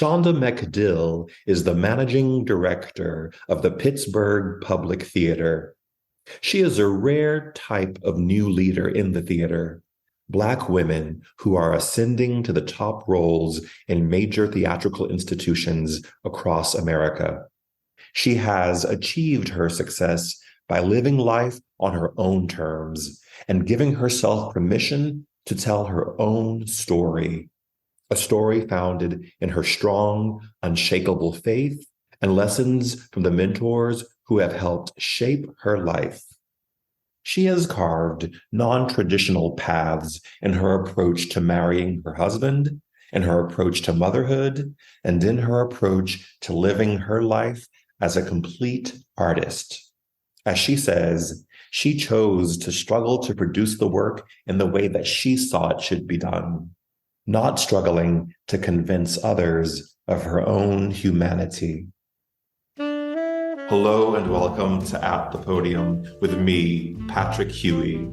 Shaunda McDill is the managing director of the Pittsburgh Public Theater. She is a rare type of new leader in the theater. Black women who are ascending to the top roles in major theatrical institutions across America. She has achieved her success by living life on her own terms and giving herself permission to tell her own story, a story founded in her strong, unshakable faith and lessons from the mentors who have helped shape her life. She has carved non-traditional paths in her approach to marrying her husband, in her approach to motherhood, and in her approach to living her life as a complete artist. As she says, she chose to struggle to produce the work in the way that she saw it should be done, not struggling to convince others of her own humanity. Hello and welcome to At the Podium with me, Patrick Huey.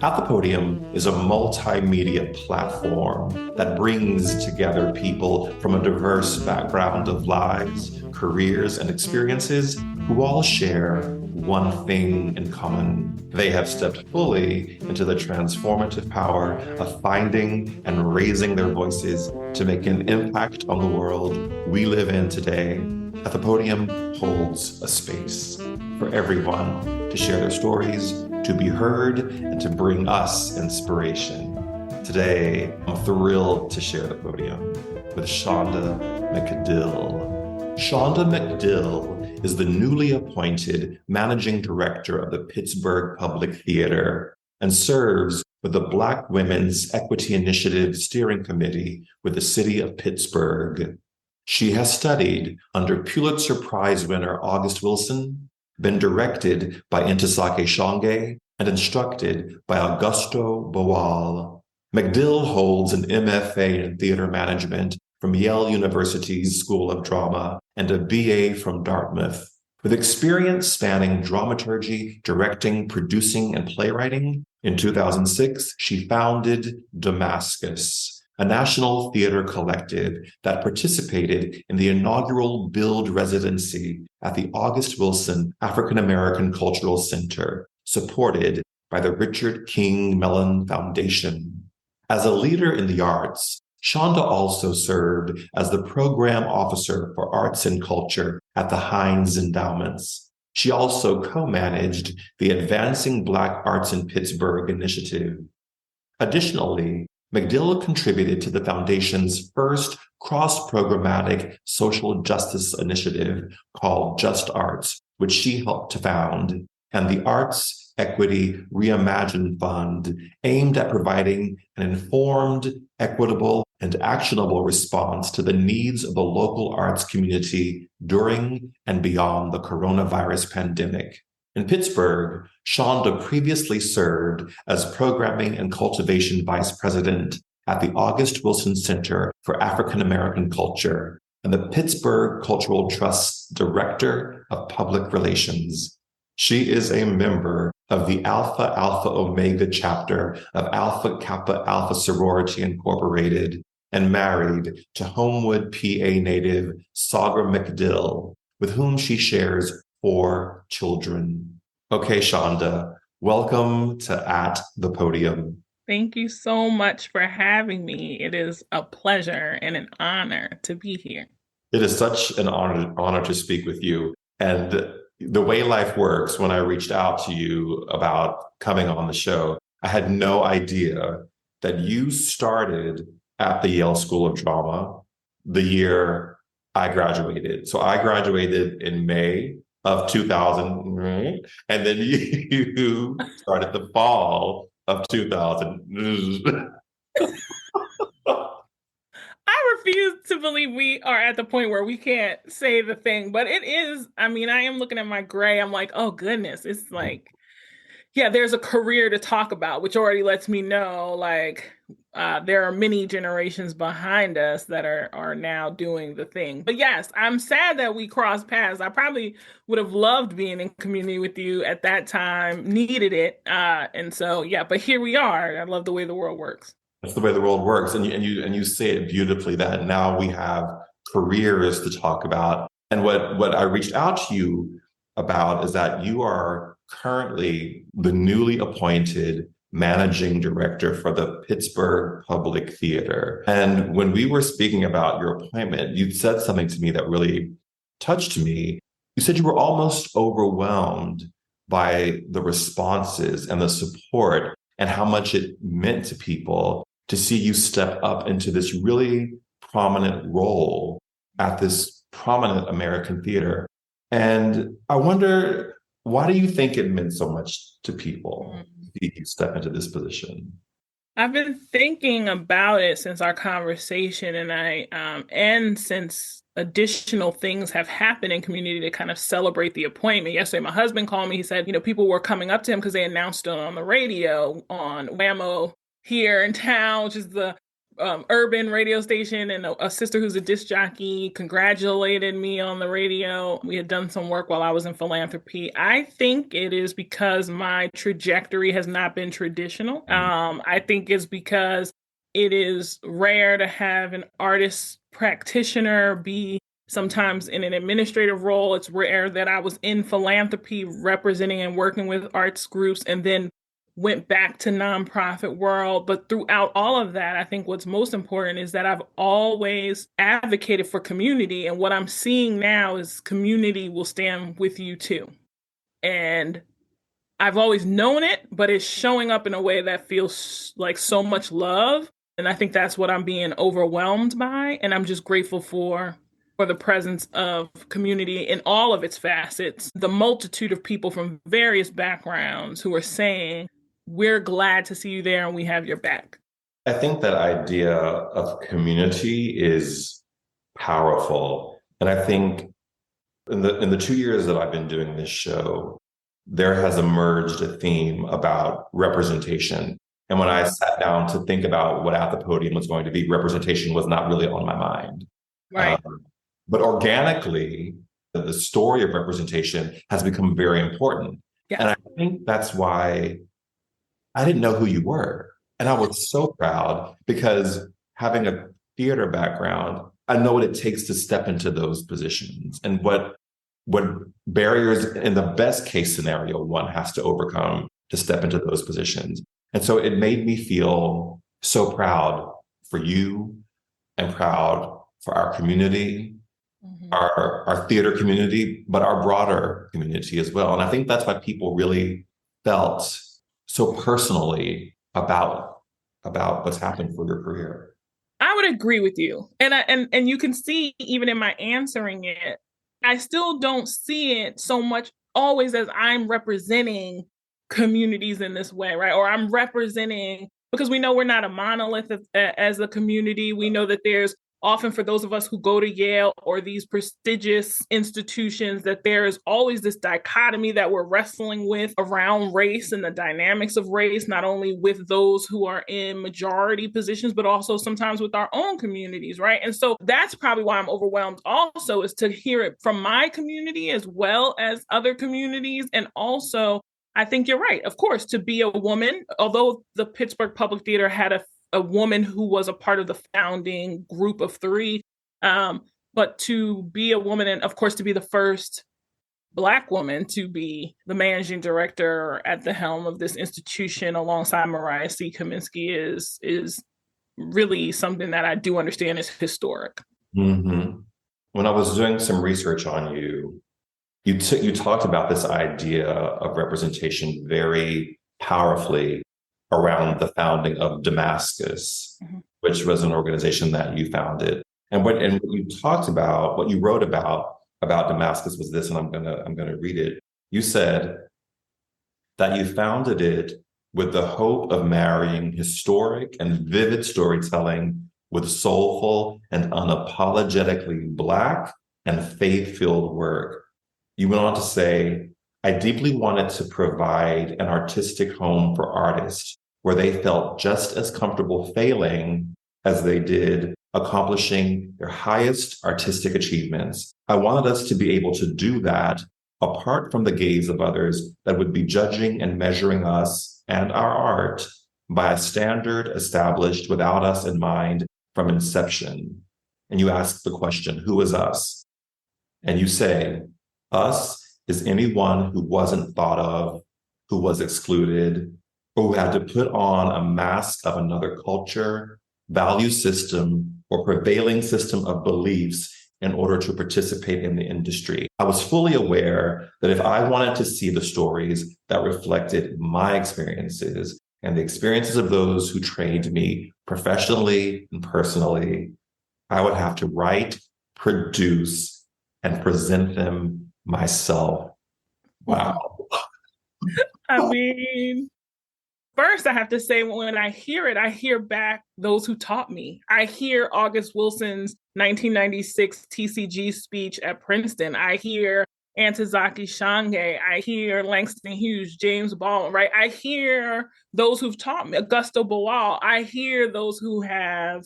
At the Podium is a multimedia platform that brings together people from a diverse background of lives, careers, and experiences who all share one thing in common. They have stepped fully into the transformative power of finding and raising their voices to make an impact on the world we live in today. At the Podium holds a space for everyone to share their stories, to be heard, and to bring us inspiration. Today, I'm thrilled to share the podium with Shaunda McDill. Shaunda McDill is the newly appointed managing director of the Pittsburgh Public Theater and serves with the Black Women's Equity Initiative Steering Committee with the City of Pittsburgh. She has studied under Pulitzer Prize winner August Wilson, been directed by Ntozake Shange, and instructed by Augusto Boal. McDill holds an MFA in theater management from Yale University's School of Drama and a BA from Dartmouth. With experience spanning dramaturgy, directing, producing, and playwriting, in 2006, she founded Damascus, a national theater collective that participated in the inaugural Build residency at the August Wilson African American Cultural Center, supported by the Richard King Mellon Foundation. As a leader in the arts, Shaunda also served as the program officer for arts and culture at the Heinz Endowments. She also co-managed the Advancing Black Arts in Pittsburgh initiative. Additionally, McDill contributed to the Foundation's first cross-programmatic social justice initiative called Just Arts, which she helped to found, and the Arts Equity Reimagined Fund, aimed at providing an informed, equitable, and actionable response to the needs of the local arts community during and beyond the coronavirus pandemic. In Pittsburgh, Shaunda previously served as Programming and Cultivation Vice President at the August Wilson Center for African American Culture and the Pittsburgh Cultural Trust's Director of Public Relations. She is a member of the Alpha Alpha Omega chapter of Alpha Kappa Alpha Sorority Incorporated and married to Homewood, PA native Sagar McDill, with whom she shares 4 children. Okay, Shaunda, welcome to At the Podium. Thank you so much for having me. It is a pleasure and an honor to be here. It is such an honor to speak with you. And the way life works, when I reached out to you about coming on the show, I had no idea that you started at the Yale School of Drama the year I graduated. So I graduated in May of 2000, right? And then you started the fall of 2000. I refuse to believe we are at the point where we can't say the thing, but it is, I am looking at my gray. I'm like, oh goodness. It's like, yeah, there's a career to talk about, which already lets me know, like, there are many generations behind us that are now doing the thing. But yes, I'm sad that we crossed paths. I probably would have loved being in community with you at that time, needed it. And so, yeah, but here we are. I love the way the world works. That's the way the world works. And you say it beautifully that now we have careers to talk about. And what I reached out to you about is that you are currently the newly appointed managing director for the Pittsburgh Public Theater. And when we were speaking about your appointment, you said something to me that really touched me. You said you were almost overwhelmed by the responses and the support and how much it meant to people to see you step up into this really prominent role at this prominent American theater. And I wonder, why do you think it meant so much to people to see you step into this position? I've been thinking about it since our conversation, and since additional things have happened in community to kind of celebrate the appointment. Yesterday, my husband called me. He said, people were coming up to him because they announced it on the radio on Whammo here in town, which is the urban radio station, and a sister who's a disc jockey congratulated me on the radio. We had done some work while I was in philanthropy. I think it is because my trajectory has not been traditional. I think it's because it is rare to have an artist practitioner be sometimes in an administrative role. It's rare that I was in philanthropy representing and working with arts groups and then went back to nonprofit world. But throughout all of that, I think what's most important is that I've always advocated for community. And what I'm seeing now is community will stand with you too. And I've always known it, but it's showing up in a way that feels like so much love. And I think that's what I'm being overwhelmed by. And I'm just grateful for the presence of community in all of its facets, the multitude of people from various backgrounds who are saying, we're glad to see you there and we have your back. I think that idea of community is powerful. And I think in the 2 years that I've been doing this show, there has emerged a theme about representation. And when I sat down to think about what At the Podium was going to be, representation was not really on my mind. Right. But organically, the story of representation has become very important. Yeah. And I think that's why I didn't know who you were. And I was so proud because having a theater background, I know what it takes to step into those positions and what barriers in the best case scenario one has to overcome to step into those positions. And so it made me feel so proud for you and proud for our community, our theater community, but our broader community as well. And I think that's why people really felt so personally about what's happened for your career. I would agree with you. And you can see even in my answering it, I still don't see it so much always as I'm representing communities in this way, right? Or I'm representing, because we know we're not a monolith as a community. We know that there's often, for those of us who go to Yale or these prestigious institutions, that there is always this dichotomy that we're wrestling with around race and the dynamics of race, not only with those who are in majority positions, but also sometimes with our own communities, right? And so that's probably why I'm overwhelmed also, is to hear it from my community as well as other communities. And also, I think you're right, of course, to be a woman, although the Pittsburgh Public Theater had a woman who was a part of the founding group of three, but to be a woman and, of course, to be the first Black woman to be the managing director at the helm of this institution alongside Mariah C. Kaminsky is really something that I do understand is historic. Mm-hmm. When I was doing some research on you, you talked about this idea of representation very powerfully around the founding of Damascus, which was an organization that you founded. And what you talked about, what you wrote about Damascus was this, and I'm gonna read it. You said that you founded it with the hope of marrying historic and vivid storytelling with soulful and unapologetically Black and faith-filled work. You went on to say, I deeply wanted to provide an artistic home for artists where they felt just as comfortable failing as they did accomplishing their highest artistic achievements. I wanted us to be able to do that apart from the gaze of others that would be judging and measuring us and our art by a standard established without us in mind from inception. and you ask the question, who is us? And you say, us is anyone who wasn't thought of, who was excluded, or who had to put on a mask of another culture, value system, or prevailing system of beliefs in order to participate in the industry. I was fully aware that if I wanted to see the stories that reflected my experiences and the experiences of those who trained me professionally and personally, I would have to write, produce, and present them myself. Wow. I mean, first, I have to say, when I hear it, I hear back those who taught me. I hear August Wilson's 1996 TCG speech at Princeton. I hear Ntozake Shange. I hear Langston Hughes, James Baldwin, right? I hear those who've taught me, Augusto Boal. I hear those who have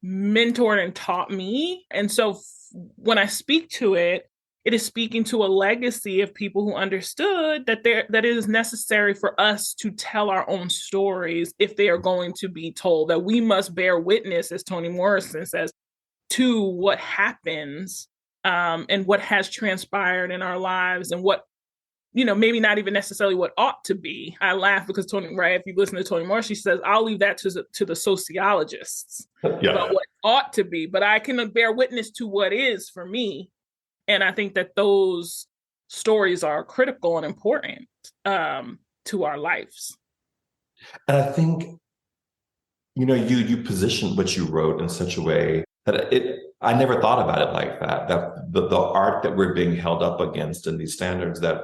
mentored and taught me. And so when I speak to it, it is speaking to a legacy of people who understood that that it is necessary for us to tell our own stories if they are going to be told, that we must bear witness, as Toni Morrison says, to what happens and what has transpired in our lives and what, maybe not even necessarily what ought to be. I laugh because Toni, right, if you listen to Toni Morrison, she says, I'll leave that to the sociologists about what ought to be, but I can bear witness to what is for me. And I think that those stories are critical and important to our lives. And I think, you positioned what you wrote in such a way that I never thought about it like that, that the art that we're being held up against and these standards that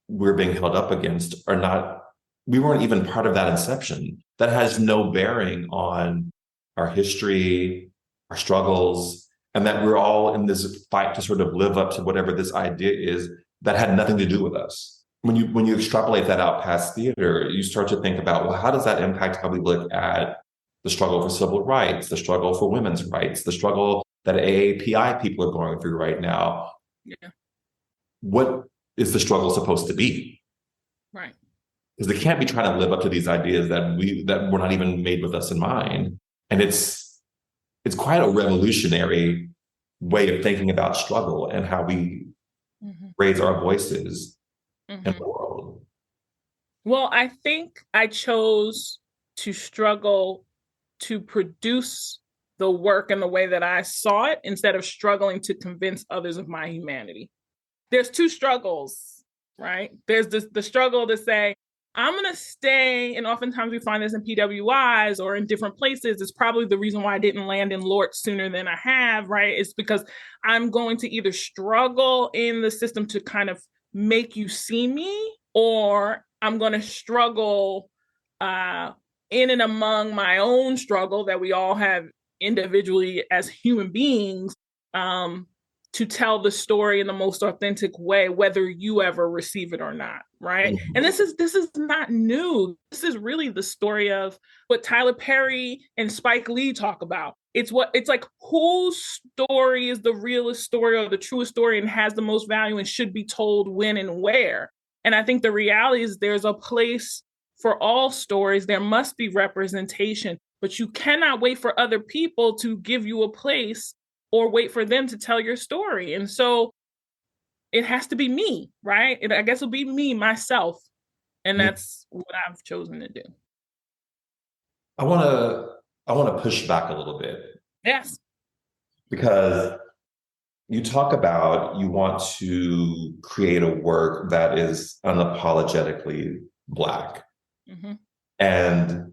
we're being held up against are not, we weren't even part of that inception. That has no bearing on our history, our struggles, and that we're all in this fight to sort of live up to whatever this idea is that had nothing to do with us. When you extrapolate that out past theater, you start to think about, well, how does that impact how we look at the struggle for civil rights, the struggle for women's rights, the struggle that AAPI people are going through right now? Yeah. What is the struggle supposed to be? Right. Because they can't be trying to live up to these ideas that were not even made with us in mind. And it's quite a revolutionary way of thinking about struggle and how we raise our voices in the world. Well, I think I chose to struggle to produce the work in the way that I saw it instead of struggling to convince others of my humanity. There's two struggles, right? There's the struggle to say, I'm going to stay, and oftentimes we find this in PWIs or in different places. It's probably the reason why I didn't land in Lort sooner than I have, right? It's because I'm going to either struggle in the system to kind of make you see me, or I'm going to struggle in and among my own struggle that we all have individually as human beings, to tell the story in the most authentic way, whether you ever receive it or not, right? Mm-hmm. And this is not new. This is really the story of what Tyler Perry and Spike Lee talk about. It's like, whose story is the realest story or the truest story and has the most value and should be told when and where. And I think the reality is there's a place for all stories. There must be representation, but you cannot wait for other people to give you a place or wait for them to tell your story. And so it has to be me, right? I guess it'll be me, myself. And that's what I've chosen to do. I want to push back a little bit. Yes. Because you talk about you want to create a work that is unapologetically Black. Mm-hmm. And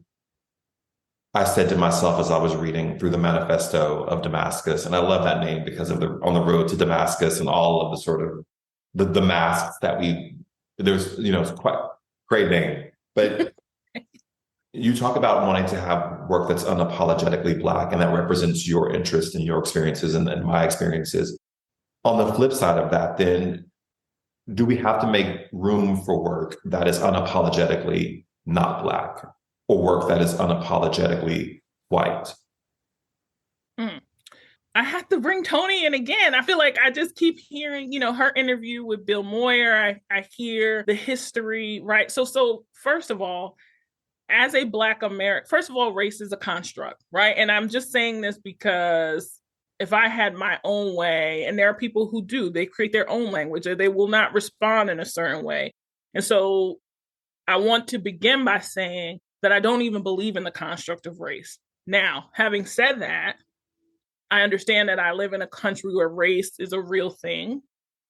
I said to myself as I was reading through the Manifesto of Damascus, and I love that name because of On the Road to Damascus and all of the sort of the masks that it's quite a great name. But you talk about wanting to have work that's unapologetically Black and that represents your interests and your experiences and my experiences. On the flip side of that, then, do we have to make room for work that is unapologetically not Black? Or work that is unapologetically white? I have to bring Toni in again. I feel like I just keep hearing, her interview with Bill Moyer. I hear the history, right? So first of all, as a Black American, first of all, race is a construct, right? And I'm just saying this because if I had my own way, and there are people who do, they create their own language or they will not respond in a certain way. And so I want to begin by saying that I don't even believe in the construct of race. Now, having said that, I understand that I live in a country where race is a real thing.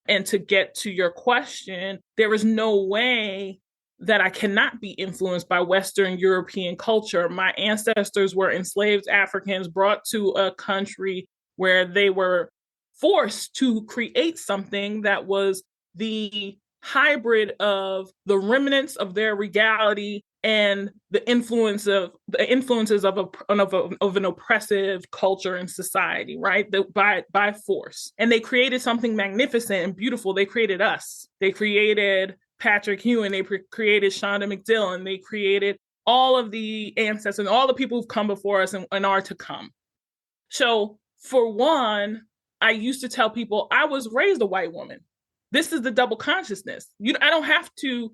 And to get to your question, there is no way that I cannot be influenced by Western European culture. My ancestors were enslaved Africans brought to a country where they were forced to create something that was the hybrid of the remnants of their regality and the influences of an oppressive culture and society, right? By force. And they created something magnificent and beautiful. They created us. They created Patrick Hewen, they created Shaunda McDill, and they created all of the ancestors and all the people who've come before us and are to come. So for one, I used to tell people I was raised a white woman. This is the double consciousness. I don't have to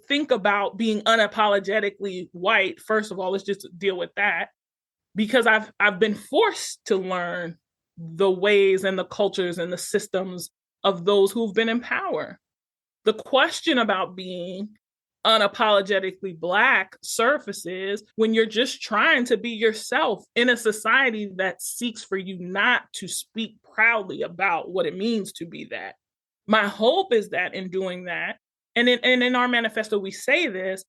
think about being unapologetically white. First of all, let's just deal with that, because I've been forced to learn the ways and the cultures and the systems of those who've been in power. The question about being unapologetically Black surfaces when you're just trying to be yourself in a society that seeks for you not to speak proudly about what it means to be that. My hope is that in doing that, and in our manifesto, we say this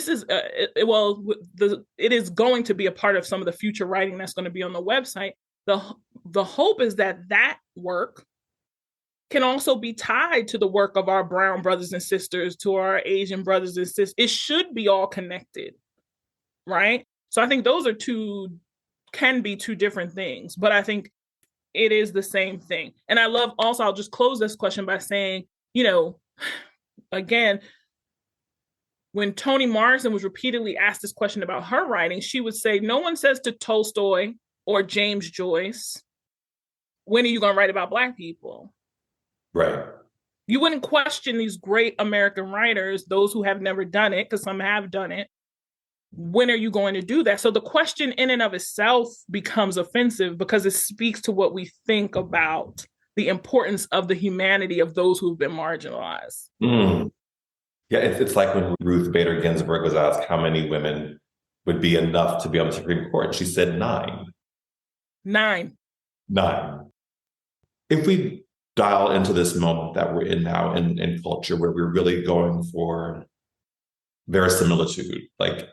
is, it is going to be a part of some of the future writing that's going to be on the website. The hope is that work can also be tied to the work of our brown brothers and sisters, to our Asian brothers and sisters. It should be all connected, right? So I think those can be two different things, but I think it is the same thing. And I love also, I'll just close this question by saying, again, when Toni Morrison was repeatedly asked this question about her writing, she would say, no one says to Tolstoy or James Joyce, when are you going to write about Black people? Right. You wouldn't question these great American writers, those who have never done it, because some have done it. When are you going to do that? So the question in and of itself becomes offensive because it speaks to what we think about the importance of the humanity of those who've been marginalized. Mm. Yeah, it's like when Ruth Bader Ginsburg was asked how many women would be enough to be on the Supreme Court. She said 9. 9. If we dial into this moment that we're in now in culture, where we're really going for verisimilitude, like,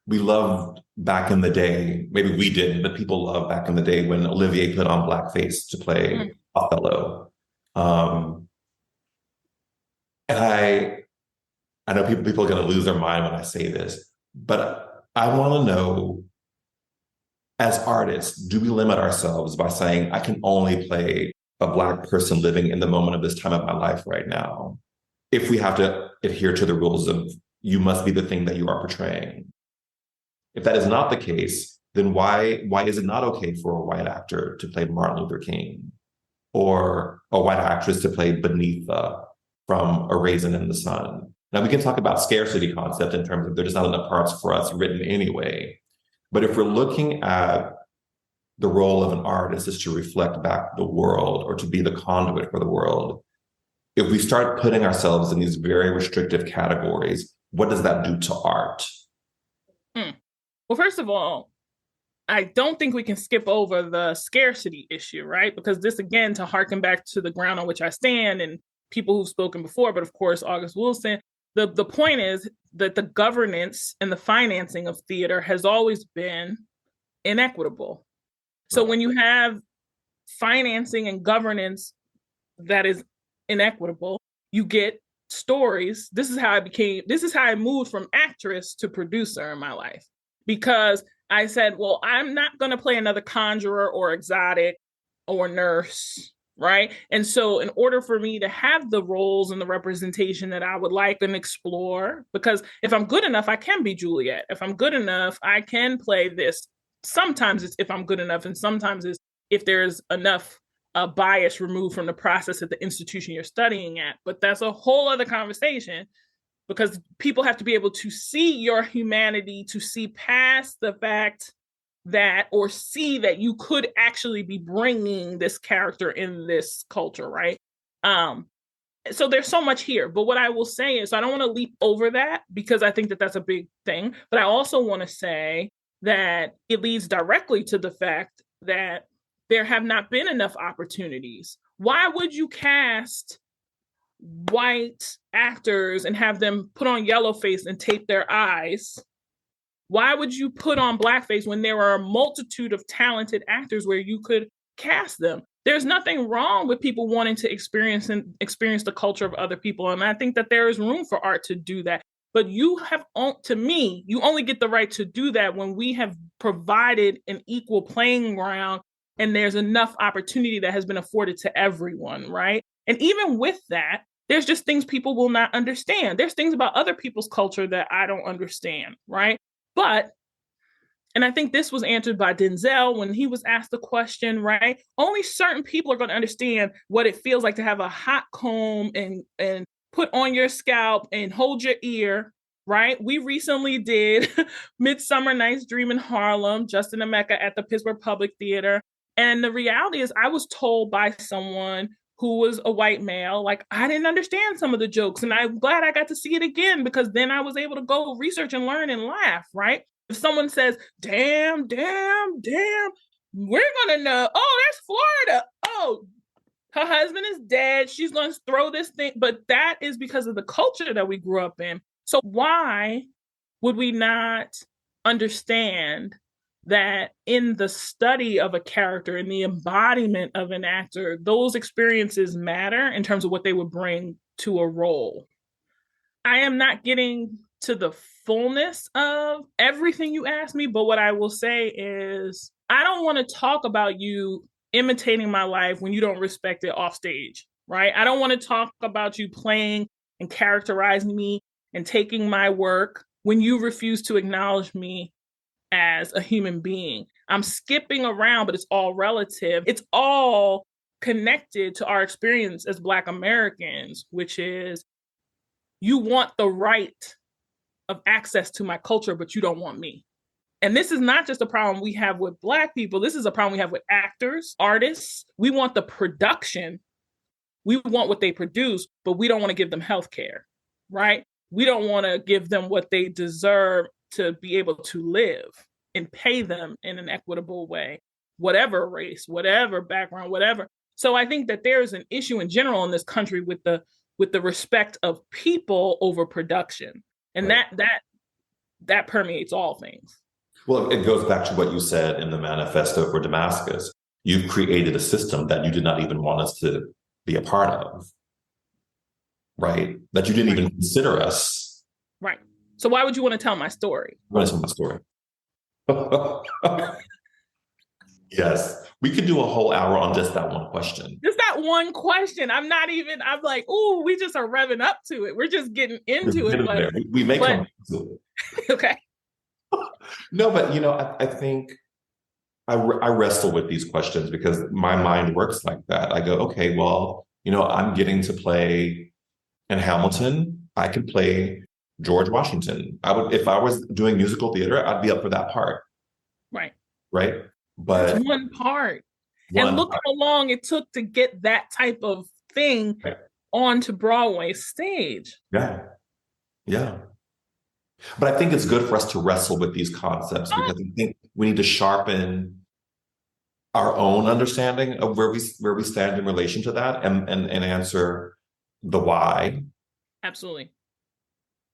we loved back in the day, maybe we didn't, but people loved back in the day when Olivier put on blackface to play Othello. And I know people are going to lose their mind when I say this, but I want to know, as artists, do we limit ourselves by saying, I can only play a Black person living in the moment of this time of my life right now, if we have to adhere to the rules of you must be the thing that you are portraying? If that is not the case, then why is it not okay for a white actor to play Martin Luther King, or a white actress to play Beneatha from A Raisin in the Sun? Now, we can talk about scarcity concept in terms of there's not enough parts for us written anyway. But if we're looking at the role of an artist is to reflect back the world or to be the conduit for the world, if we start putting ourselves in these very restrictive categories, what does that do to art? Well, first of all, I don't think we can skip over the scarcity issue, right? Because this, again, to harken back to the ground on which I stand and people who've spoken before, but of course, August Wilson, the point is that the governance and the financing of theater has always been inequitable. So when you have financing and governance that is inequitable, you get stories. This is how I moved from actress to producer in my life, because I said, well, I'm not going to play another conjurer or exotic or nurse, right? And so in order for me to have the roles and the representation that I would like and explore, because if I'm good enough, I can be Juliet. If I'm good enough, I can play this. Sometimes it's if I'm good enough, and sometimes it's if there's enough bias removed from the process at the institution you're studying at. But that's a whole other conversation, because people have to be able to see your humanity, to see past the fact that or see that you could actually be bringing this character in this culture, right? So there's so much here. But what I will say is, I don't want to leap over that because I think that that's a big thing. But I also want to say that it leads directly to the fact that there have not been enough opportunities. Why would you cast white actors and have them put on yellow face and tape their eyes? Why would you put on blackface when there are a multitude of talented actors where you could cast them? There's nothing wrong with people wanting to experience the culture of other people. And I think that there is room for art to do that. But to me, you only get the right to do that when we have provided an equal playing ground and there's enough opportunity that has been afforded to everyone, right? And even with that, there's just things people will not understand. There's things about other people's culture that I don't understand, right? But, and I think this was answered by Denzel when he was asked the question, right? Only certain people are going to understand what it feels like to have a hot comb and put on your scalp and hold your ear, right? We recently did Midsummer Night's Dream in Harlem, Justin Emeka at the Pittsburgh Public Theater. And the reality is I was told by someone who was a white male, like, I didn't understand some of the jokes. And I'm glad I got to see it again because then I was able to go research and learn and laugh, right? If someone says, damn, damn, damn, we're going to know, oh, that's Florida. Oh, her husband is dead. She's going to throw this thing. But that is because of the culture that we grew up in. So why would we not understand that in the study of a character, in the embodiment of an actor, those experiences matter in terms of what they would bring to a role? I am not getting to the fullness of everything you asked me, but what I will say is I don't want to talk about you imitating my life when you don't respect it off stage, right? I don't want to talk about you playing and characterizing me and taking my work when you refuse to acknowledge me as a human being. I'm skipping around, but it's all relative. It's all connected to our experience as Black Americans, which is you want the right of access to my culture, but you don't want me. And this is not just a problem we have with Black people. This is a problem we have with actors, artists. We want the production. We want what they produce, but we don't want to give them health care, right? We don't want to give them what they deserve to be able to live and pay them in an equitable way, whatever race, whatever background, whatever. So I think that there is an issue in general in this country with the respect of people over production. And right. that permeates all things. Well, it goes back to what you said in the manifesto for Damascus. You've created a system that you did not even want us to be a part of, right? That you didn't even consider us. Right. So why would you want to tell my story? I want to tell my story. Yes. We could do a whole hour on just that one question. Just that one question. I'm like, ooh, we just are revving up to it. We're just getting into it. But, we may come to it. Okay. No, but I think I wrestle with these questions because my mind works like that. I go, okay, well, I'm getting to play in Hamilton. I could play George Washington. If I was doing musical theater, I'd be up for that part. Right. Right. But that's one part. And look how long it took to get that type of thing onto Broadway stage. Yeah. Yeah. But I think it's good for us to wrestle with these concepts because I think we need to sharpen our own understanding of where we stand in relation to that and answer the why. Absolutely.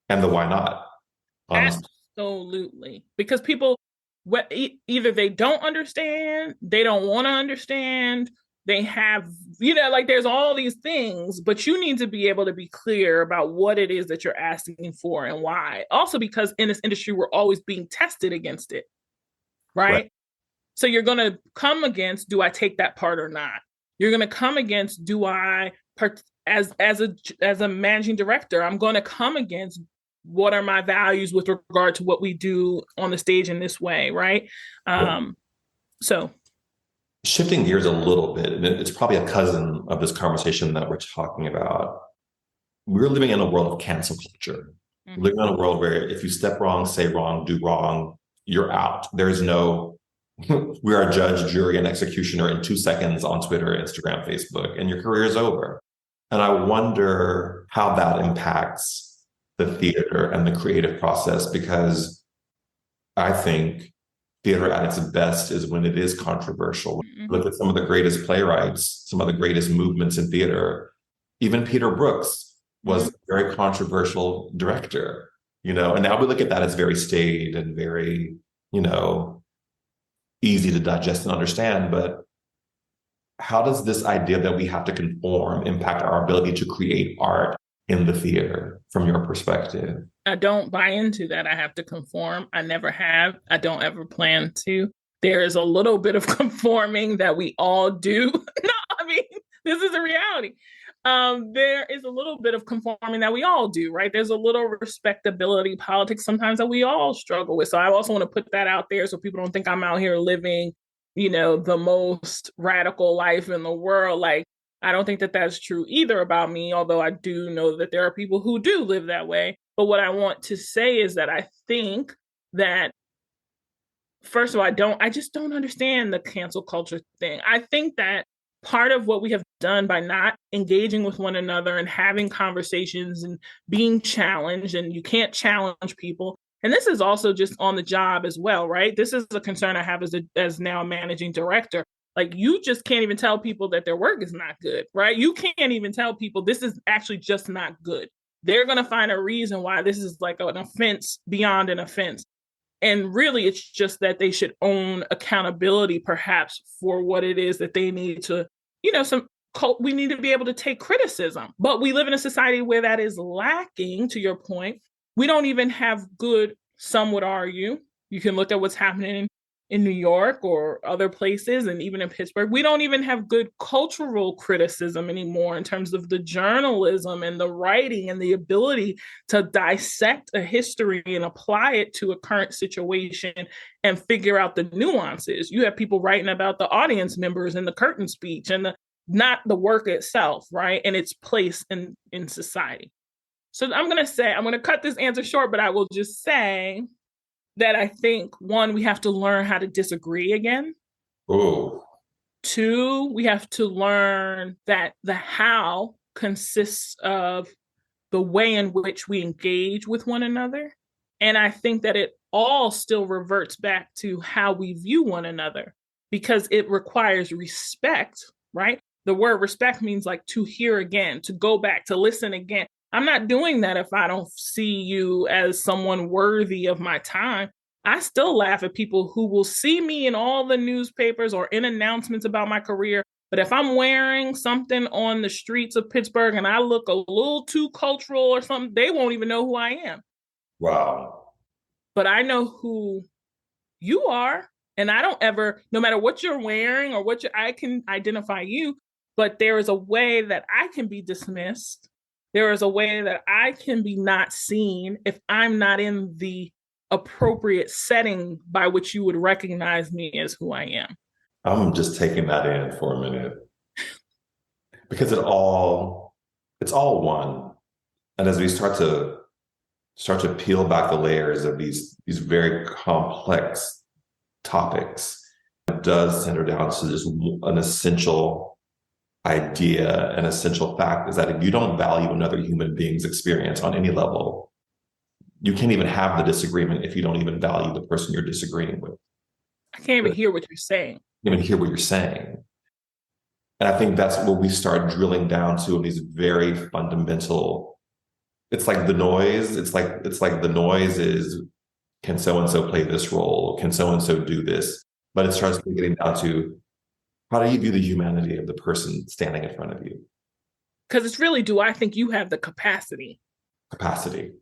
And the why not. Honestly. Absolutely. Because people, either they don't understand, they don't want to understand, they have, there's all these things, but you need to be able to be clear about what it is that you're asking for and why. Also, because in this industry, we're always being tested against it, right? So you're going to come against, do I take that part or not? You're going to come against, do I, as a managing director, I'm going to come against, what are my values with regard to what we do on the stage in this way, right? So shifting gears a little bit, and it's probably a cousin of this conversation that we're talking about. We're living in a world of cancel culture. Mm-hmm. We're living in a world where if you step wrong, say wrong, do wrong, you're out. There's no We are judge, jury, and executioner in 2 seconds on Twitter, Instagram, Facebook, and your career is over. And I wonder how that impacts the theater and the creative process, because I think theater at its best is when it is controversial. Look at some of the greatest playwrights, some of the greatest movements in theater. Even Peter Brooks was a very controversial director, and now we look at that as very staid and very, easy to digest and understand. But how does this idea that we have to conform impact our ability to create art in the theater from your perspective? I don't buy into that. I have to conform. I never have. I don't ever plan to. There is a little bit of conforming that we all do. No, I mean, this is a reality. There is a little bit of conforming that we all do, right? There's a little respectability politics sometimes that we all struggle with. So I also want to put that out there so people don't think I'm out here living, the most radical life in the world. Like, I don't think that that's true either about me, although I do know that there are people who do live that way. But what I want to say is that I think that, first of all, I just don't understand the cancel culture thing. I think that part of what we have done by not engaging with one another and having conversations and being challenged, and you can't challenge people. And this is also just on the job as well, right? This is a concern I have as now a managing director. Like, you just can't even tell people that their work is not good, right? You can't even tell people this is actually just not good. They're going to find a reason why this is like an offense beyond an offense. And really, it's just that they should own accountability, perhaps, for what it is that they need to, we need to be able to take criticism. But we live in a society where that is lacking, to your point. We don't even have good, some would argue. You can look at what's happening in New York or other places, and even in Pittsburgh. We don't even have good cultural criticism anymore in terms of the journalism and the writing and the ability to dissect a history and apply it to a current situation and figure out the nuances. You have people writing about the audience members and the curtain speech and not the work itself, right? And its place in society. So I'm going to cut this answer short, but I will just say that I think, one, we have to learn how to disagree again. Oh. Two, we have to learn that the how consists of the way in which we engage with one another. And I think that it all still reverts back to how we view one another, because it requires respect, right? The word respect means like to hear again, to go back, to listen again. I'm not doing that if I don't see you as someone worthy of my time. I still laugh at people who will see me in all the newspapers or in announcements about my career. But if I'm wearing something on the streets of Pittsburgh and I look a little too cultural or something, they won't even know who I am. Wow. But I know who you are. And I don't ever, no matter what you're wearing or I can identify you, but there is a way that I can be dismissed. There is a way that I can be not seen if I'm not in the appropriate setting by which you would recognize me as who I am. I'm just taking that in for a minute, because it's all one. And as we start to peel back the layers of these very complex topics, it does center down to just an essential idea, an essential fact, is that if you don't value another human being's experience on any level, you can't even have the disagreement if you don't even value the person you're disagreeing with. I can't even hear what you're saying. You even hear what you're saying. And I think that's what we start drilling down to in these very fundamental. It's like the noise. It's like the noise is, can so-and-so play this role? Can so-and-so do this? But it starts getting down to, how do you view the humanity of the person standing in front of you? Because it's really, do I think you have the capacity? Capacity.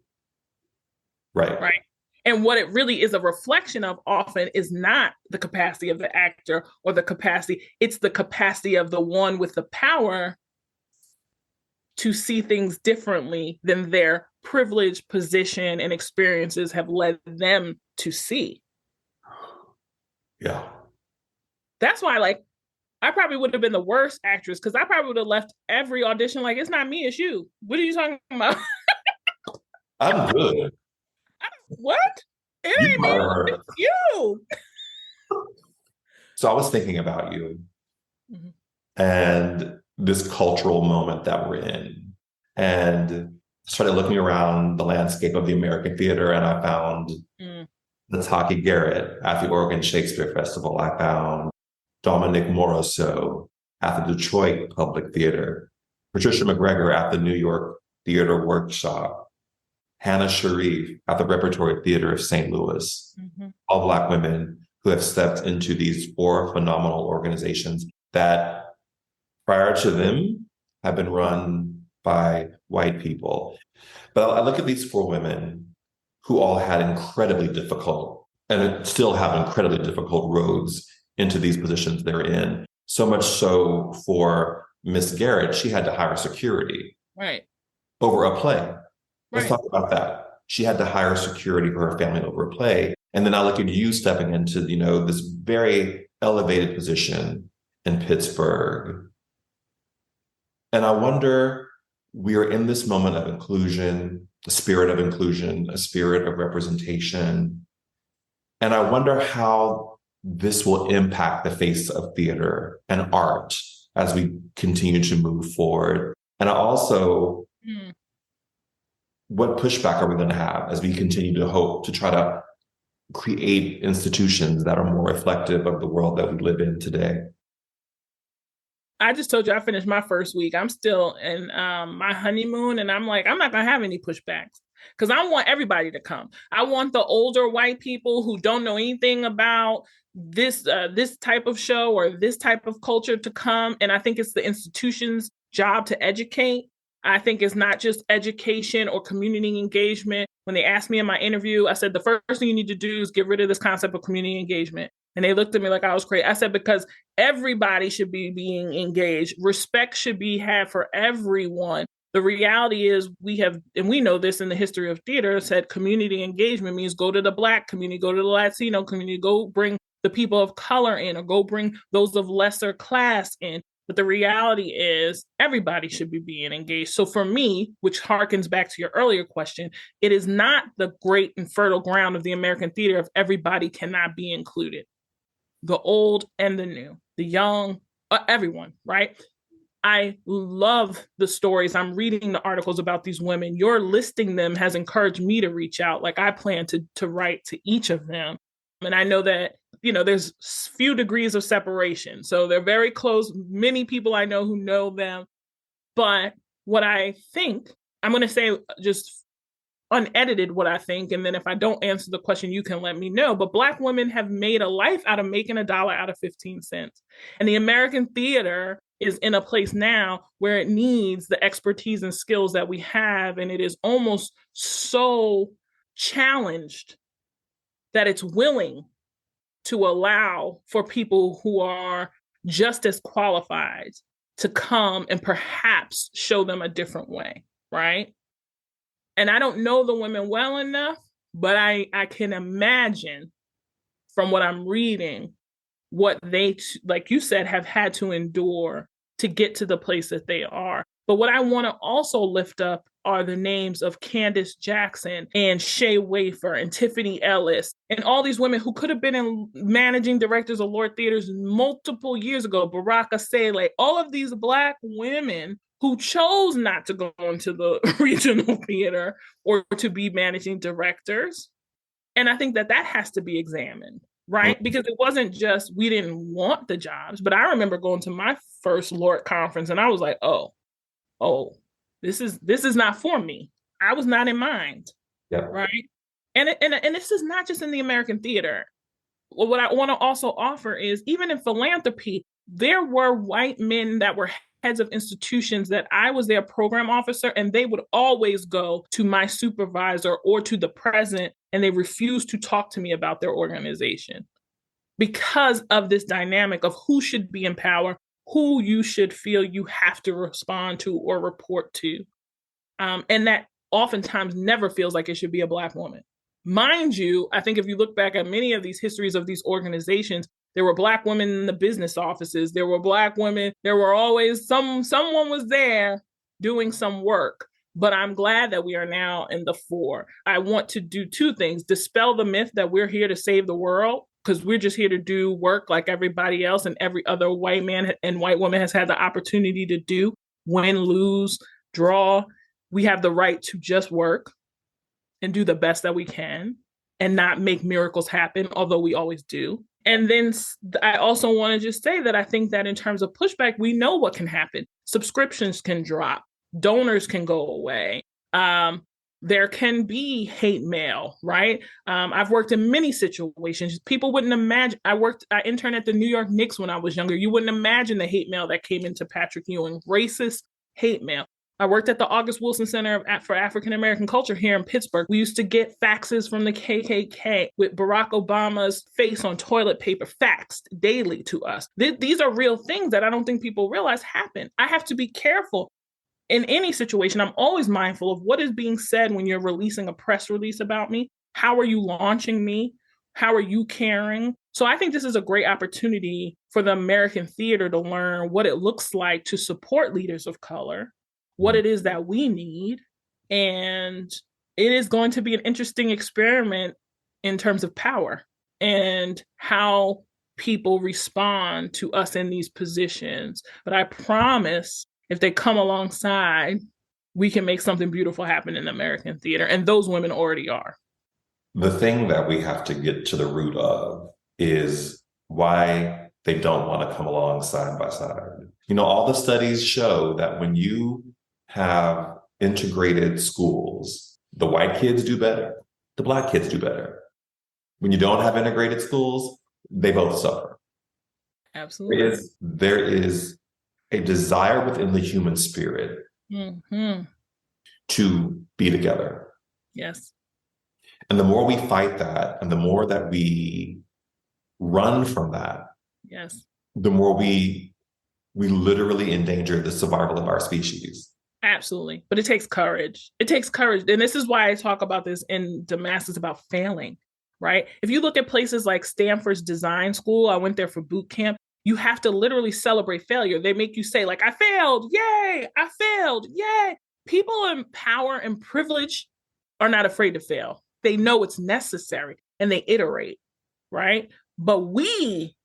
Right. Right. And what it really is a reflection of often is not the capacity of the actor or the capacity. It's the capacity of the one with the power to see things differently than their privileged position and experiences have led them to see. Yeah. That's why, like, I probably would have been the worst actress, because I probably would have left every audition like, it's not me, it's you. What are you talking about? I'm good. What? It ain't me, it's you. So I was thinking about you Mhm. and this cultural moment that we're in, and started looking around the landscape of the American theater, and I found Mm. Nataki Garrett at the Oregon Shakespeare Festival. I found Dominic Moroso at the Detroit Public Theater, Patricia McGregor at the New York Theater Workshop, Hannah Sharif at the Repertory Theater of St. Louis, Mhm. all Black women who have stepped into these four phenomenal organizations that prior to them have been run by white people. But I look at these four women who all had incredibly difficult and still have incredibly difficult roads into these positions they're in. So much so for Miss Garrett, she had to hire security Right. over a play. Let's Right. talk about that. She had to hire security for her family over a play. And then I look at you stepping into, this very elevated position in Pittsburgh. And I wonder, we are in this moment of inclusion, a spirit of inclusion, a spirit of representation. And I wonder how this will impact the face of theater and art as we continue to move forward. And I also, Mm. what pushback are we going to have as we continue to hope to try to create institutions that are more reflective of the world that we live in today? I just told you I finished my first week. I'm still in my honeymoon, and I'm like, I'm not gonna have any pushbacks because I want everybody to come. I want the older white people who don't know anything about this type of show or this type of culture to come. And I think it's the institution's job to educate. I think it's not just education or community engagement. When they asked me in my interview, I said the first thing you need to do is get rid of this concept of community engagement. And they looked at me like I was crazy. I said, because everybody should be being engaged. Respect should be had for everyone. The reality is we have, and we know this in the history of theater, said community engagement means go to the Black community, go to the Latino community, go bring the people of color in, or go bring those of lesser class in. But the reality is everybody should be being engaged. So for me, which harkens back to your earlier question, it is not the great and fertile ground of the American theater if everybody cannot be included. The old and the new, the young, everyone, right? I love the stories. I'm reading the articles about these women. Your listing them has encouraged me to reach out. Like I plan to write to each of them. And I know that, there's few degrees of separation. So they're very close. Many people I know who know them. But what I think, I'm going to say just unedited what I think. And then if I don't answer the question, you can let me know. But Black women have made a life out of making a dollar out of 15 cents. And the American theater is in a place now where it needs the expertise and skills that we have. And it is almost so challenged that it's willing to allow for people who are just as qualified to come and perhaps show them a different way, right? And I don't know the women well enough, but I can imagine from what I'm reading what they, like you said, have had to endure to get to the place that they are. But what I want to also lift up are the names of Candace Jackson and Shea Wafer and Tiffany Ellis and all these women who could have been in managing directors of Lord Theaters multiple years ago. Baraka Saleh, all of these Black women who chose not to go into the regional theater or to be managing directors. And I think that has to be examined, right? Because it wasn't just we didn't want the jobs, but I remember going to my first Lord conference and I was like, oh, this is not for me. I was not in mind, Yep. right? And this is not just in the American theater. What I want to also offer is even in philanthropy, there were white men that were heads of institutions that I was their program officer, and they would always go to my supervisor or to the president, and they refused to talk to me about their organization because of this dynamic of who should be in power, who you should feel you have to respond to or report to. And that oftentimes never feels like it should be a Black woman. Mind you, I think if you look back at many of these histories of these organizations, there were Black women in the business offices. There were Black women. There were always someone was there doing some work. But I'm glad that we are now in the fore. I want to do two things: dispel the myth that we're here to save the world, because we're just here to do work like everybody else and every other white man and white woman has had the opportunity to do, win, lose, draw. We have the right to just work and do the best that we can and not make miracles happen, although we always do. And then I also want to just say that I think that in terms of pushback, we know what can happen. Subscriptions can drop, donors can go away. There can be hate mail, right? I've worked in many situations. People wouldn't imagine. I interned at the New York Knicks when I was younger. You wouldn't imagine the hate mail that came into Patrick Ewing, racist hate mail. I worked at the August Wilson Center for African American Culture here in Pittsburgh. We used to get faxes from the KKK with Barack Obama's face on toilet paper faxed daily to us. These are real things that I don't think people realize happen. I have to be careful in any situation. I'm always mindful of what is being said when you're releasing a press release about me. How are you launching me? How are you caring? So I think this is a great opportunity for the American theater to learn what it looks like to support leaders of color, what it is that we need. And it is going to be an interesting experiment in terms of power and how people respond to us in these positions. But I promise if they come alongside, we can make something beautiful happen in American theater. And those women already are. The thing that we have to get to the root of is why they don't want to come along side by side. You know, all the studies show that when you have integrated schools, the white kids do better, the Black kids do better. When you don't have integrated schools, they both suffer. Absolutely. There is a desire within the human spirit to be together. Yes. And the more we fight that, and the more that we run from that, yes, the more we literally endanger the survival of our species. Absolutely. But it takes courage. It takes courage. And this is why I talk about this in Damascus about failing, right? If you look at places like Stanford's design school, I went there for boot camp. You have to literally celebrate failure. They make you say, like, I failed. Yay. I failed. Yay. People in power and privilege are not afraid to fail. They know it's necessary and they iterate, right? But we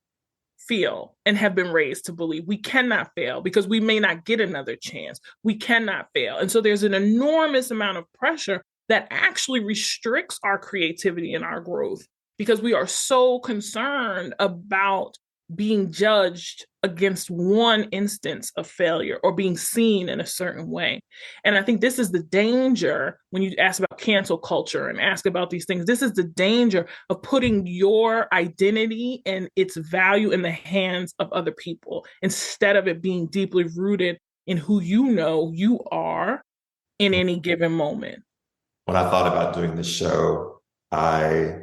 feel and have been raised to believe we cannot fail because we may not get another chance. We cannot fail. And so there's an enormous amount of pressure that actually restricts our creativity and our growth because we are so concerned about being judged against one instance of failure or being seen in a certain way. And I think this is the danger when you ask about cancel culture and ask about these things. This is the danger of putting your identity and its value in the hands of other people instead of it being deeply rooted in who you know you are in any given moment. When I thought about doing this show, I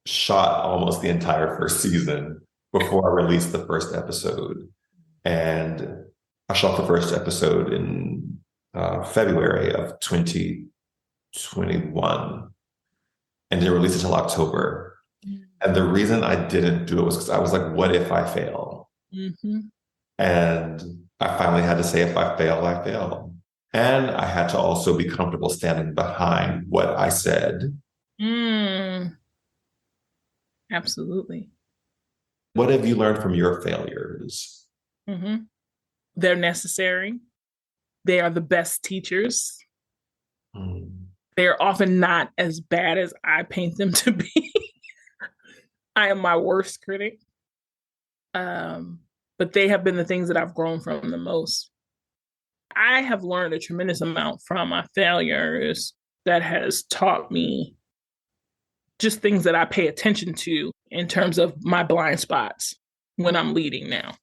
shot almost the entire first season before I released the first episode. And I shot the first episode in February of 2021 and didn't release it until October. And the reason I didn't do it was because I was like, what if I fail? And I finally had to say, if I fail, I fail. And I had to also be comfortable standing behind what I said. Absolutely. What have you learned from your failures? They're necessary. They are the best teachers. They're often not as bad as I paint them to be. I am my worst critic. But they have been the things that I've grown from the most. I have learned a tremendous amount from my failures that has taught me just things that I pay attention to in terms of my blind spots when I'm leading now.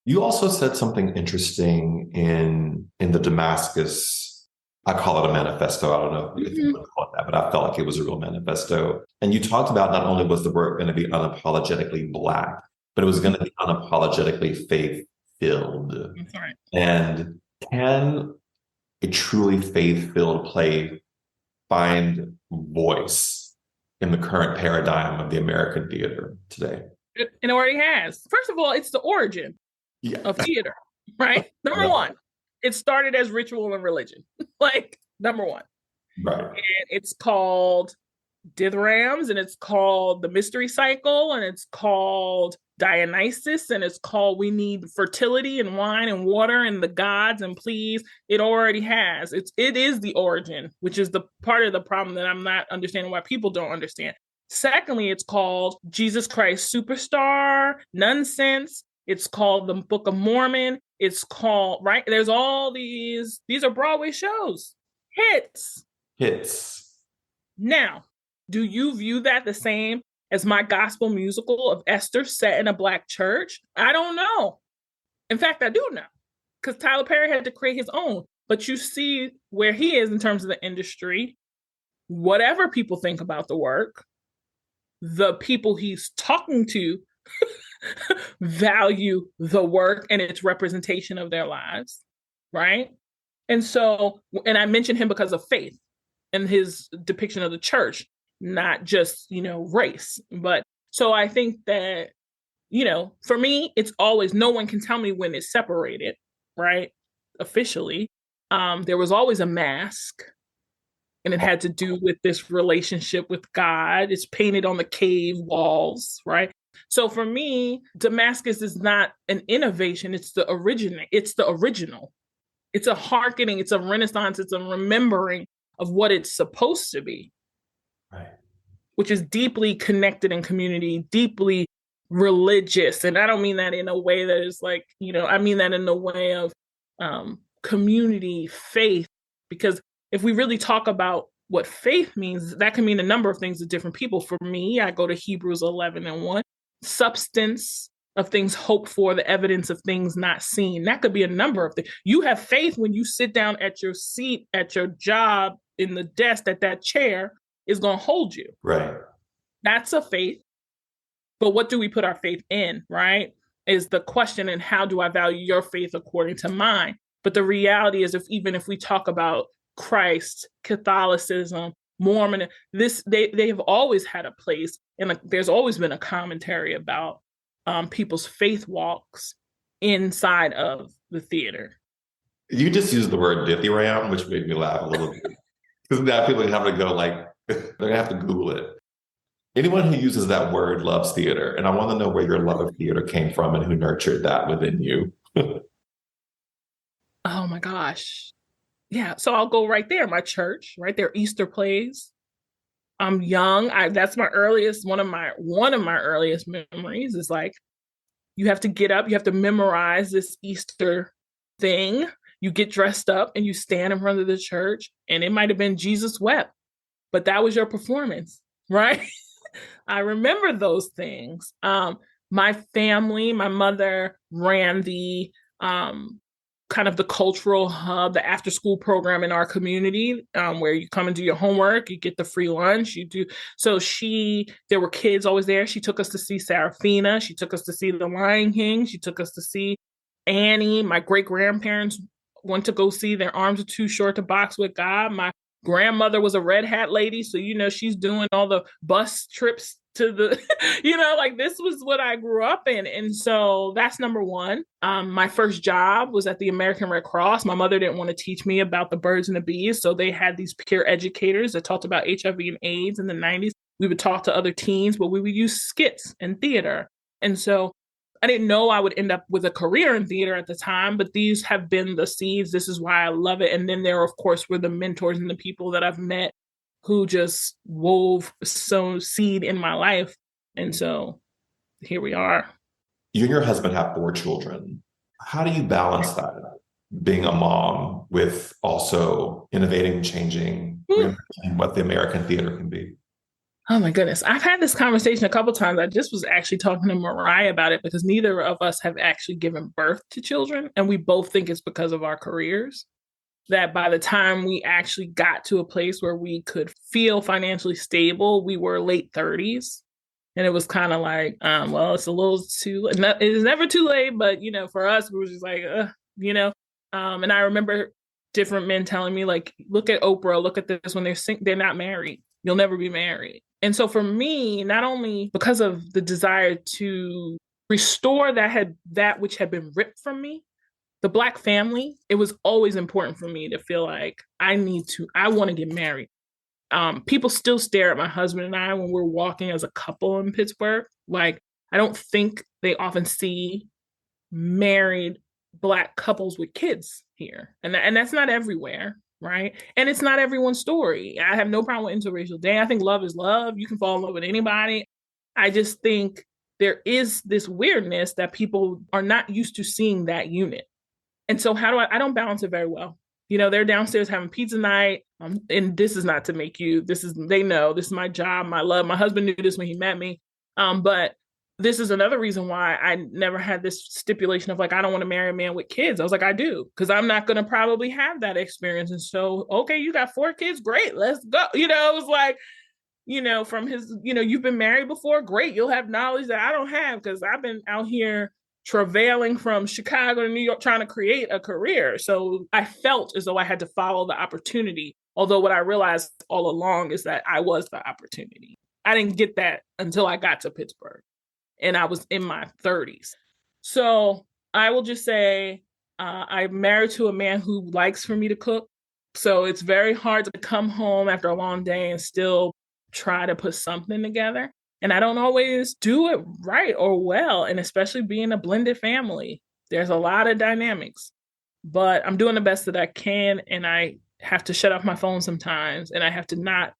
You also said something interesting in the Damascus, I call it a manifesto. I don't know if you would call it that, but I felt like it was a real manifesto. And you talked about not only was the work going to be unapologetically Black, but it was going to be unapologetically faith-filled. That's right. And can a truly faith-filled play find voice in the current paradigm of the American theater today? It already has. First of all, it's the origin of theater, right? Number one, it started as ritual and religion, like number one. Right. And it's called Dithyrambs, and it's called the Mystery Cycle, and it's called Dionysus, and it's called We Need Fertility and Wine and Water and the Gods and Please. It already has. It is the origin, which is the part of the problem that I'm not understanding why people don't understand. Secondly, it's called Jesus Christ Superstar, Nonsense. It's called the Book of Mormon. It's called, right? There's all these are Broadway shows, hits. Hits. Now, do you view that the same as my gospel musical of Esther set in a Black church? I don't know. In fact, I do know, because Tyler Perry had to create his own. But you see where he is in terms of the industry. Whatever people think about the work, the people he's talking to value the work and its representation of their lives, right? And so, and I mentioned him because of faith and his depiction of the church, not just, race. But so I think that, for me, it's always, no one can tell me when it's separated, right? Officially. There was always a mask, and it had to do with this relationship with God. It's painted on the cave walls, right? So for me, Damascus is not an innovation. It's the original. It's a hearkening. It's a renaissance. It's a remembering of what it's supposed to be. Right. Which is deeply connected in community, deeply religious. And I don't mean that in a way that is like, I mean that in the way of community, faith, because if we really talk about what faith means, that can mean a number of things to different people. For me, I go to Hebrews 11:1, substance of things hoped for, the evidence of things not seen. That could be a number of things. You have faith when you sit down at your seat, at your job, in the desk, that chair is going to hold you. Right. That's a faith. But what do we put our faith in, right? Is the question, and how do I value your faith according to mine? But the reality is, even if we talk about Christ, Catholicism, Mormon, they have always had a place, and there's always been a commentary about people's faith walks inside of the theater. You just used the word dithyramb, which made me laugh a little bit. Because now people have to go they're going to have to Google it. Anyone who uses that word loves theater. And I want to know where your love of theater came from and who nurtured that within you. Oh my gosh. Yeah. So I'll go right there. My church, right there, Easter plays. I'm young. That's my earliest, one of my earliest memories is like, you have to get up, you have to memorize this Easter thing. You get dressed up and you stand in front of the church, and it might have been Jesus Wept, but that was your performance, right? I remember those things. My family, my mother ran the kind of the cultural hub, the after school program in our community, where you come and do your homework, you get the free lunch, you do. So there were kids always there. She took us to see Serafina. She took us to see The Lion King. She took us to see Annie. My great grandparents went to go see Their Arms Are Too Short to Box with God. My grandmother was a red hat lady. So, she's doing all the bus trips to the, this was what I grew up in. And so that's number one. My first job was at the American Red Cross. My mother didn't want to teach me about the birds and the bees. So they had these peer educators that talked about HIV and AIDS in the 90s. We would talk to other teens, but we would use skits and theater. And so I didn't know I would end up with a career in theater at the time, but these have been the seeds. This is why I love it. And then there, of course, were the mentors and the people that I've met who just sown seed in my life. And so here we are. You and your husband have 4 children. How do you balance that, being a mom, with also innovating, changing, what the American theater can be? Oh my goodness. I've had this conversation a couple of times. I just was actually talking to Mariah about it, because neither of us have actually given birth to children. And we both think it's because of our careers, that by the time we actually got to a place where we could feel financially stable, we were late 30s. And it was kind of like, well, it's a little too, it is never too late, but, for us, we were just like, and I remember different men telling me, like, look at Oprah, look at this, when they're not married, you'll never be married. And so for me, not only because of the desire to restore that which had been ripped from me, the Black family, it was always important for me to feel like I want to get married. People still stare at my husband and I when we're walking as a couple in Pittsburgh. Like, I don't think they often see married Black couples with kids here. And that's not everywhere, right? And it's not everyone's story. I have no problem with interracial dating. I think love is love. You can fall in love with anybody. I just think there is this weirdness that people are not used to seeing that unit. And so I don't balance it very well. You know, they're downstairs having pizza night. And this is not to make they know this is my job, my love. My husband knew this when he met me. But this is another reason why I never had this stipulation of like, I don't want to marry a man with kids. I was like, I do, because I'm not going to probably have that experience. And so, okay, you got 4 kids. Great. Let's go. You know, it was like, you know, from his, you know, you've been married before. Great. You'll have knowledge that I don't have because I've been out here travailing from Chicago to New York trying to create a career. So I felt as though I had to follow the opportunity. Although what I realized all along is that I was the opportunity. I didn't get that until I got to Pittsburgh and I was in my 30s. So I will just say I'm married to a man who likes for me to cook. So it's very hard to come home after a long day and still try to put something together. And I don't always do it right or well. And especially being a blended family, there's a lot of dynamics. But I'm doing the best that I can. And I have to shut off my phone sometimes. And I have to not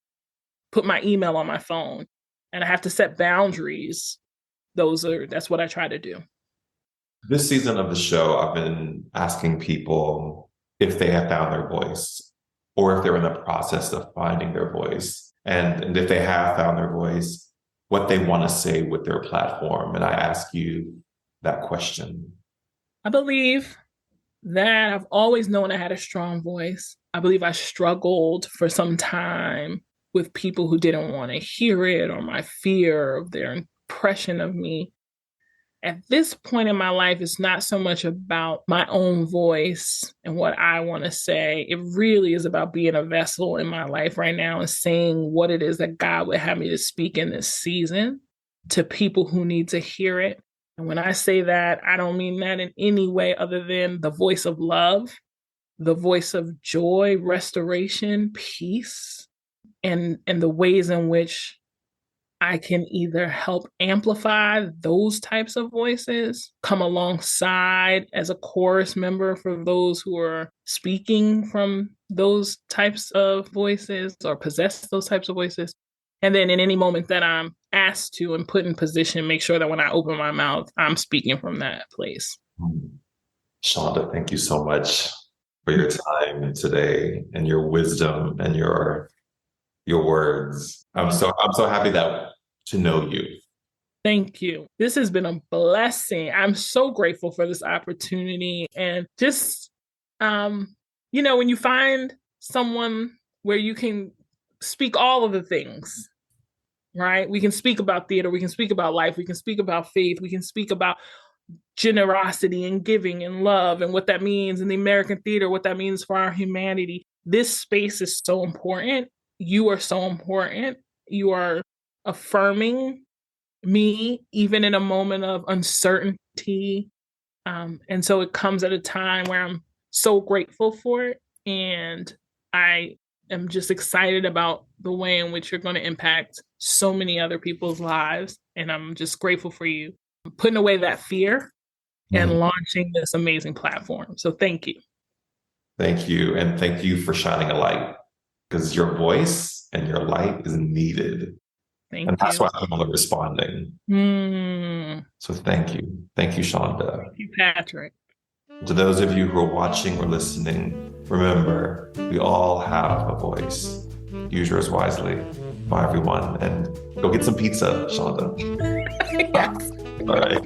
put my email on my phone. And I have to set boundaries. That's what I try to do. This season of the show, I've been asking people if they have found their voice or if they're in the process of finding their voice. And if they have found their voice, what they want to say with their platform. And I ask you that question. I believe that I've always known I had a strong voice. I believe I struggled for some time with people who didn't want to hear it, or my fear of their impression of me. At this point in my life, it's not so much about my own voice and what I want to say. It really is about being a vessel in my life right now and saying what it is that God would have me to speak in this season to people who need to hear it. And when I say that, I don't mean that in any way other than the voice of love, the voice of joy, restoration, peace, and the ways in which I can either help amplify those types of voices, come alongside as a chorus member for those who are speaking from those types of voices or possess those types of voices. And then in any moment that I'm asked to and put in position, make sure that when I open my mouth, I'm speaking from that place. Shaunda, thank you so much for your time today and your wisdom and your words. I'm so happy to know you. Thank you. This has been a blessing. I'm so grateful for this opportunity. And just, you know, when you find someone where you can speak all of the things, right? We can speak about theater. We can speak about life. We can speak about faith. We can speak about generosity and giving and love and what that means in the American theater, what that means for our humanity. This space is so important. You are so important. You are affirming me, even in a moment of uncertainty. And so it comes at a time where I'm so grateful for it. And I am just excited about the way in which you're going to impact so many other people's lives. And I'm just grateful for you putting away that fear and launching this amazing platform. So thank you. Thank you. And thank you for shining a light, because your voice and your light is needed. And that's why people are responding. So thank you. Thank you, Shaunda. Thank you, Patrick. To those of you who are watching or listening, remember, we all have a voice. Use yours wisely. Bye, everyone. And go get some pizza, Shaunda. Yes. All right.